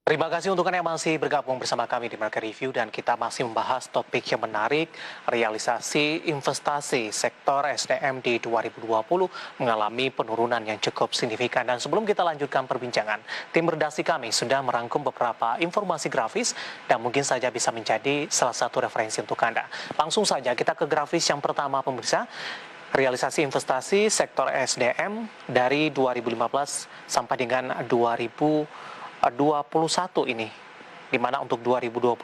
Terima kasih untuk Anda yang masih bergabung bersama kami di Market Review dan kita masih membahas topik yang menarik, realisasi investasi sektor SDM di 2020 mengalami penurunan yang cukup signifikan. Dan sebelum kita lanjutkan perbincangan, tim redaksi kami sudah merangkum beberapa informasi grafis dan mungkin saja bisa menjadi salah satu referensi untuk Anda. Langsung saja kita ke grafis yang pertama pemirsa. Realisasi investasi sektor SDM dari 2015 sampai dengan 2021 ini, di mana untuk 2021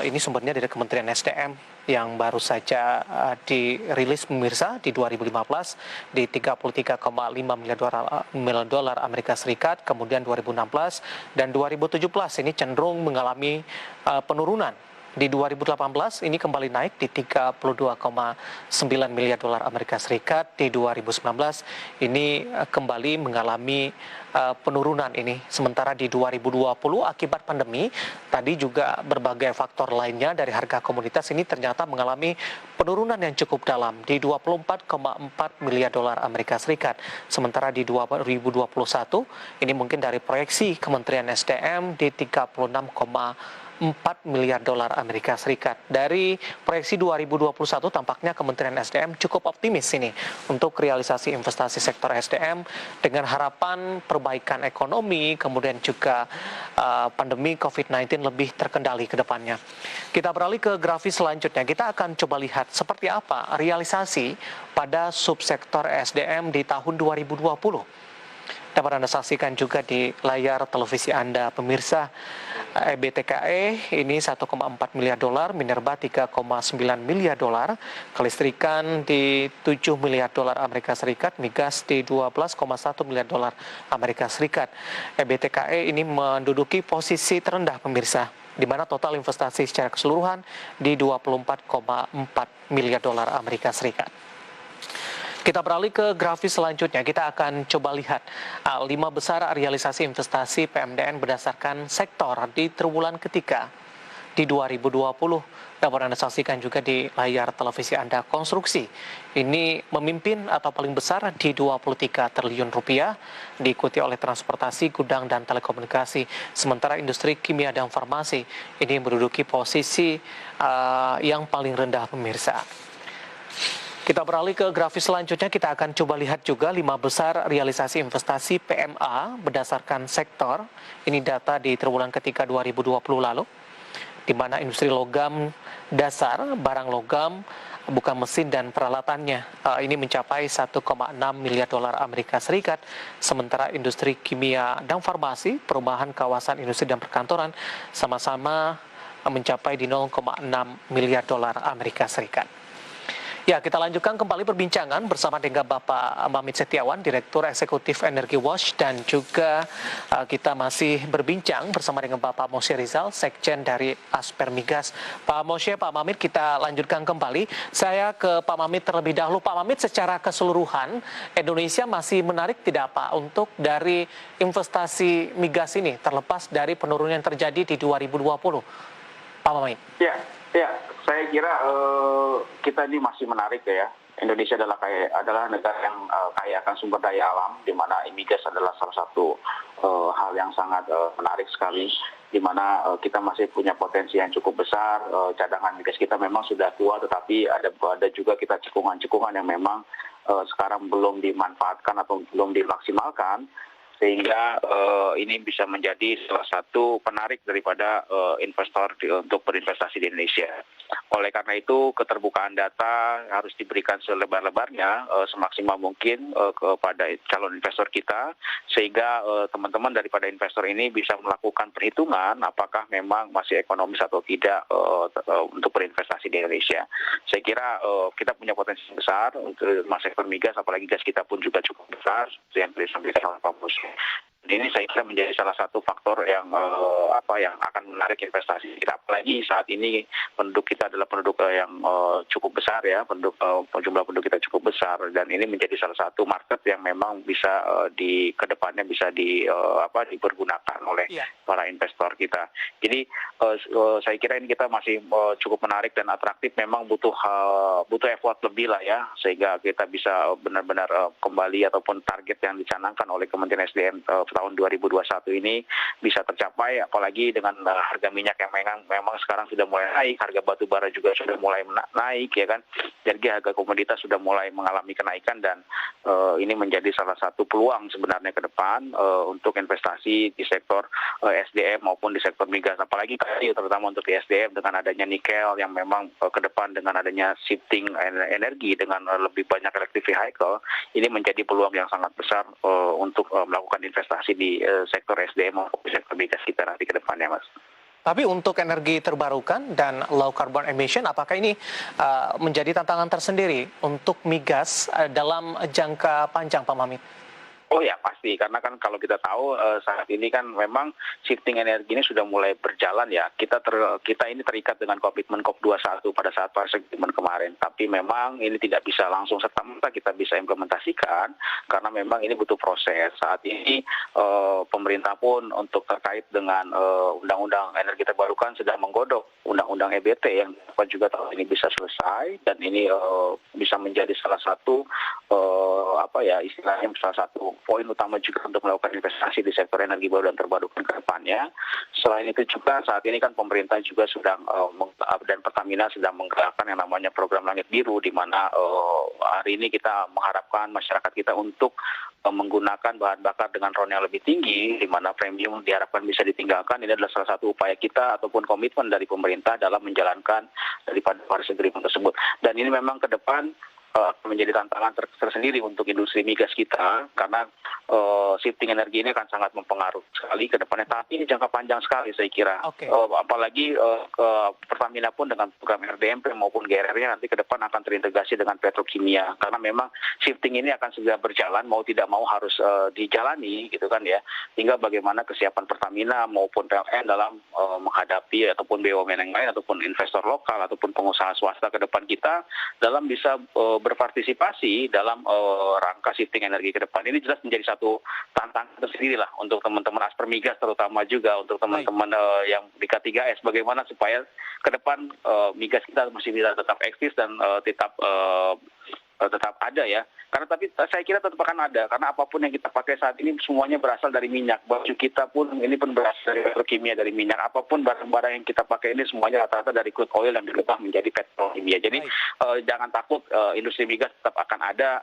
ini sumbernya dari Kementerian SDM yang baru saja dirilis pemirsa di 2015 di 33,5 miliar dolar Amerika Serikat, kemudian 2016 dan 2017 ini cenderung mengalami penurunan. Di 2018 ini kembali naik di 32,9 miliar dolar Amerika Serikat. Di 2019 ini kembali mengalami penurunan ini. Sementara di 2020 akibat pandemi, tadi juga berbagai faktor lainnya dari harga komoditas ini ternyata mengalami penurunan yang cukup dalam di 24,4 miliar dolar Amerika Serikat. Sementara di 2021 ini mungkin dari proyeksi Kementerian SDM di 36,4 miliar dolar Amerika Serikat. Dari proyeksi 2021 tampaknya Kementerian SDM cukup optimis ini untuk realisasi investasi sektor SDM dengan harapan perbaikan ekonomi, kemudian juga pandemi COVID-19 lebih terkendali ke depannya. Kita beralih ke grafis selanjutnya. Kita akan coba lihat seperti apa realisasi pada subsektor SDM di tahun 2020. Dapat Anda saksikan juga di layar televisi Anda, pemirsa. EBTKE ini 1,4 miliar dolar, Minerba 3,9 miliar dolar, kelistrikan di 7 miliar dolar Amerika Serikat, migas di 12,1 miliar dolar Amerika Serikat. EBTKE ini menduduki posisi terendah pemirsa, di mana total investasi secara keseluruhan di 24,4 miliar dolar Amerika Serikat. Kita beralih ke grafis selanjutnya. Kita akan coba lihat 5 besar realisasi investasi PMDN berdasarkan sektor di triwulan ketiga di 2020. Dapat Anda saksikan juga di layar televisi Anda. Konstruksi ini memimpin atau paling besar di 23 triliun rupiah, diikuti oleh transportasi, gudang, dan telekomunikasi. Sementara industri kimia dan farmasi ini menduduki posisi yang paling rendah pemirsa. Kita beralih ke grafis selanjutnya, kita akan coba lihat juga 5 besar realisasi investasi PMA berdasarkan sektor. Ini data di triwulan ketiga 2020 lalu, di mana industri logam dasar, barang logam, bukan mesin dan peralatannya ini mencapai 1,6 miliar dolar Amerika Serikat. Sementara industri kimia dan farmasi, perumahan kawasan industri dan perkantoran sama-sama mencapai di 0,6 miliar dolar Amerika Serikat. Ya, kita lanjutkan kembali perbincangan bersama dengan Bapak Mamit Setiawan, Direktur Eksekutif Energi Watch, dan juga kita masih berbincang bersama dengan Bapak Moshe Rizal, Sekjen dari Aspermigas. Pak Moshe, Pak Mamit, kita lanjutkan kembali. Saya ke Pak Mamit terlebih dahulu. Pak Mamit, secara keseluruhan, Indonesia masih menarik tidak Pak untuk dari investasi migas ini, terlepas dari penurunan yang terjadi di 2020? Pak Mamit. Ya, saya kira kita ini masih menarik ya. Indonesia adalah negara yang kaya akan sumber daya alam, di mana migas adalah salah satu hal yang sangat menarik sekali, di mana kita masih punya potensi yang cukup besar. Cadangan migas kita memang sudah tua, tetapi ada juga kita cekungan-cekungan yang memang sekarang belum dimanfaatkan atau belum dimaksimalkan, sehingga ini bisa menjadi salah satu penarik daripada investor untuk berinvestasi di Indonesia. Oleh karena itu, keterbukaan data harus diberikan selebar-lebarnya, semaksimal mungkin kepada calon investor kita, sehingga teman-teman daripada investor ini bisa melakukan perhitungan apakah memang masih ekonomis atau tidak untuk berinvestasi di Indonesia. Saya kira kita punya potensi besar untuk sektor migas, apalagi gas kita pun juga cukup besar, yang disampaikan oleh Pak Bus. Ini saya kira menjadi salah satu faktor yang akan menarik investasi kita. Apalagi saat ini penduduk kita adalah penduduk yang cukup besar ya, jumlah penduduk kita cukup besar, dan ini menjadi salah satu market yang memang bisa kedepannya bisa dipergunakan oleh para investor kita. Jadi saya kira ini kita masih cukup menarik dan atraktif. Memang butuh effort lebih lah ya, sehingga kita bisa benar-benar kembali ataupun target yang dicanangkan oleh Kementerian SDM tahun 2021 ini bisa tercapai, apalagi dengan harga minyak yang memang sekarang sudah mulai naik, harga batu bara juga sudah mulai naik ya kan, jadi harga komoditas sudah mulai mengalami kenaikan dan ini menjadi salah satu peluang sebenarnya ke depan untuk investasi di sektor SDM maupun di sektor migas, apalagi tadi terutama untuk di SDM dengan adanya nikel yang memang ke depan dengan adanya shifting energi dengan lebih banyak electric vehicle, ini menjadi peluang yang sangat besar untuk melakukan investasi di sektor SDM maupun di sektor migas kita nanti ke depannya, Mas. Tapi untuk energi terbarukan dan low carbon emission, apakah ini menjadi tantangan tersendiri untuk migas dalam jangka panjang, Pak Mamit? Oh ya pasti, karena kan kalau kita tahu saat ini kan memang shifting energi ini sudah mulai berjalan ya. Kita ini terikat dengan komitmen COP21 pada saat Paris Agreement kemarin. Tapi memang ini tidak bisa langsung serta-merta kita bisa implementasikan karena memang ini butuh proses. Saat ini pemerintah pun untuk terkait dengan undang-undang energi terbarukan sedang menggodok undang-undang EBT yang dapat juga tahun ini bisa selesai dan ini bisa menjadi salah satu istilahnya salah satu poin utama juga untuk melakukan investasi di sektor energi baru dan terbarukan ke depannya. Selain itu juga saat ini kan pemerintah juga sedang dan Pertamina sedang menggerakkan yang namanya program Langit Biru di mana hari ini kita mengharapkan masyarakat kita untuk menggunakan bahan bakar dengan RON yang lebih tinggi, di mana premium diharapkan bisa ditinggalkan. Ini adalah salah satu upaya kita ataupun komitmen dari pemerintah dalam menjalankan daripada Paris Agreement tersebut. Dan ini memang ke depan menjadi tantangan tersendiri untuk industri migas kita karena shifting energi ini akan sangat mempengaruhi sekali ke depannya. Tapi ini jangka panjang sekali saya kira. Okay. Apalagi Pertamina pun dengan program RDMP maupun GRR-nya nanti ke depan akan terintegrasi dengan petrokimia karena memang shifting ini akan segera berjalan mau tidak mau harus dijalani gitu kan ya. Hingga bagaimana kesiapan Pertamina maupun PLN dalam menghadapi ataupun BUMN yang lain ataupun investor lokal ataupun pengusaha swasta ke depan kita dalam bisa berpartisipasi dalam rangka shifting energi ke depan. Ini jelas menjadi satu tantangan tersendiri lah untuk teman-teman Asper Migas terutama juga untuk teman-teman yang di K3S bagaimana supaya ke depan migas kita masih bisa tetap eksis dan tetap ada ya. Karena tapi saya kira tetap akan ada karena apapun yang kita pakai saat ini semuanya berasal dari minyak. Baju kita pun ini pun berasal dari petrokimia dari minyak. Apapun barang-barang yang kita pakai ini semuanya rata-rata dari crude oil yang dirubah menjadi petrokimia. Jadi jangan takut industri migas tetap akan ada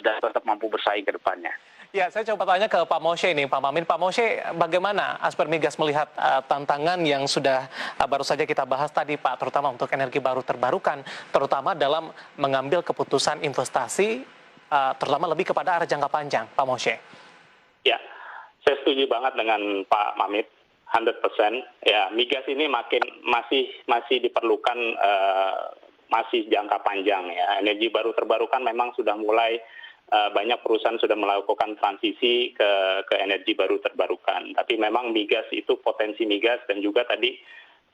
dan tetap mampu bersaing ke depannya. Ya, saya coba tanya ke Pak Moshe nih, Pak Mamin. Pak Moshe, bagaimana Asper Migas melihat tantangan yang sudah baru saja kita bahas tadi, Pak, terutama untuk energi baru terbarukan, terutama dalam mengambil keputusan investasi, terutama lebih kepada arah jangka panjang, Pak Moshe? Ya, saya setuju banget dengan Pak Mamit, 100%. Ya, migas ini masih diperlukan masih jangka panjang ya. Energi baru terbarukan memang sudah mulai banyak perusahaan sudah melakukan transisi ke energi baru terbarukan. Tapi memang migas itu potensi migas dan juga tadi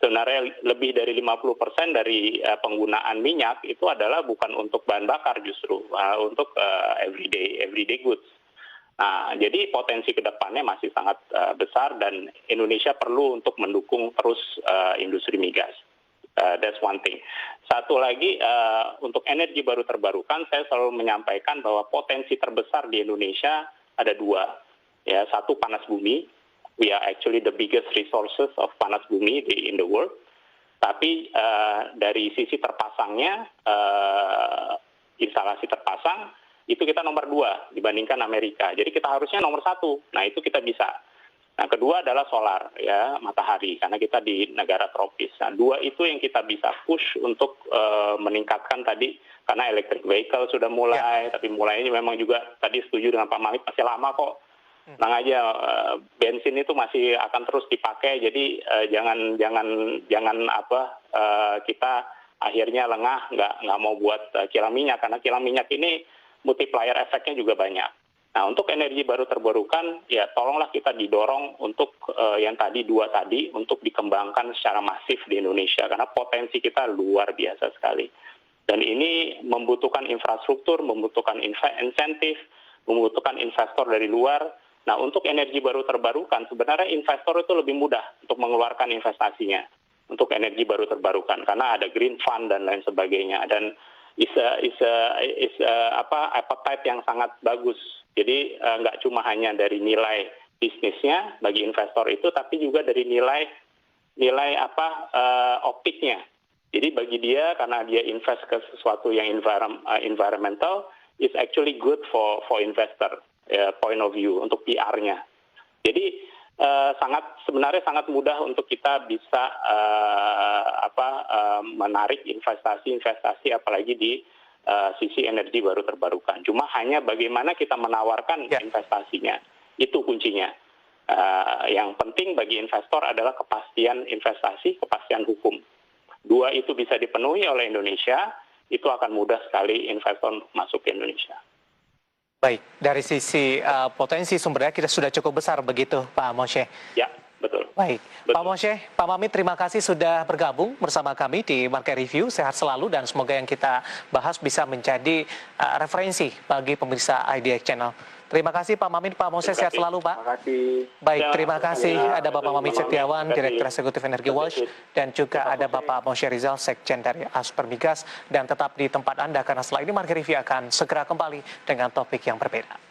sebenarnya lebih dari 50% dari penggunaan minyak itu adalah bukan untuk bahan bakar justru, untuk everyday goods. Nah, jadi potensi ke depannya masih sangat besar dan Indonesia perlu untuk mendukung terus industri migas. That's one thing. Satu lagi, untuk energi baru terbarukan, saya selalu menyampaikan bahwa potensi terbesar di Indonesia ada dua. Ya, satu panas bumi. We are actually the biggest resources of panas bumi in the world. Tapi dari sisi terpasangnya, instalasi terpasang, itu kita nomor 2 dibandingkan Amerika. Jadi kita harusnya nomor 1. Nah, itu kita bisa. Nah, kedua adalah solar, ya, matahari, karena kita di negara tropis. Nah, 2 itu yang kita bisa push untuk meningkatkan tadi, karena electric vehicle sudah mulai, tapi mulainya memang juga tadi setuju dengan Pak Mamit, masih lama kok. Tenang aja, bensin itu masih akan terus dipakai, jadi jangan kita akhirnya lengah, nggak mau buat kilang minyak, karena kilang minyak ini multiplier efeknya juga banyak. Nah, untuk energi baru terbarukan, ya tolonglah kita didorong untuk yang tadi 2 tadi, untuk dikembangkan secara masif di Indonesia, karena potensi kita luar biasa sekali. Dan ini membutuhkan infrastruktur, membutuhkan insentif, membutuhkan investor dari luar. Nah, untuk energi baru terbarukan, sebenarnya investor itu lebih mudah untuk mengeluarkan investasinya untuk energi baru terbarukan, karena ada green fund dan lain sebagainya. Dan appetite yang sangat bagus. Jadi nggak cuma hanya dari nilai bisnisnya, bagi investor itu, tapi juga dari nilai optiknya. Jadi bagi dia, karena dia invest ke sesuatu yang environmental, is actually good for investor point of view, untuk PR-nya. Jadi sebenarnya sangat mudah untuk kita bisa menarik investasi apalagi di sisi energi baru terbarukan. Cuma hanya bagaimana kita menawarkan investasinya, itu kuncinya. Yang penting bagi investor adalah kepastian investasi, kepastian hukum. Dua itu bisa dipenuhi oleh Indonesia, itu akan mudah sekali investor untuk masuk ke Indonesia. Baik, dari sisi potensi sumber daya kita sudah cukup besar begitu, Pak Moshe. Ya, betul. Baik, betul. Pak Moshe, Pak Mamit, terima kasih sudah bergabung bersama kami di Market Review. Sehat selalu dan semoga yang kita bahas bisa menjadi referensi bagi pemirsa IDX Channel. Terima kasih Pak Mamit, Pak Moshe, sehat selalu Pak. Terima kasih. Baik, terima kasih. Ada Bapak Mamit Setiawan, Direktur Eksekutif Energi Watch, dan juga ada Bapak Moshe Rizal, Sekjen dari Aspermigas. Dan tetap di tempat Anda karena setelah ini Market Review akan segera kembali dengan topik yang berbeda.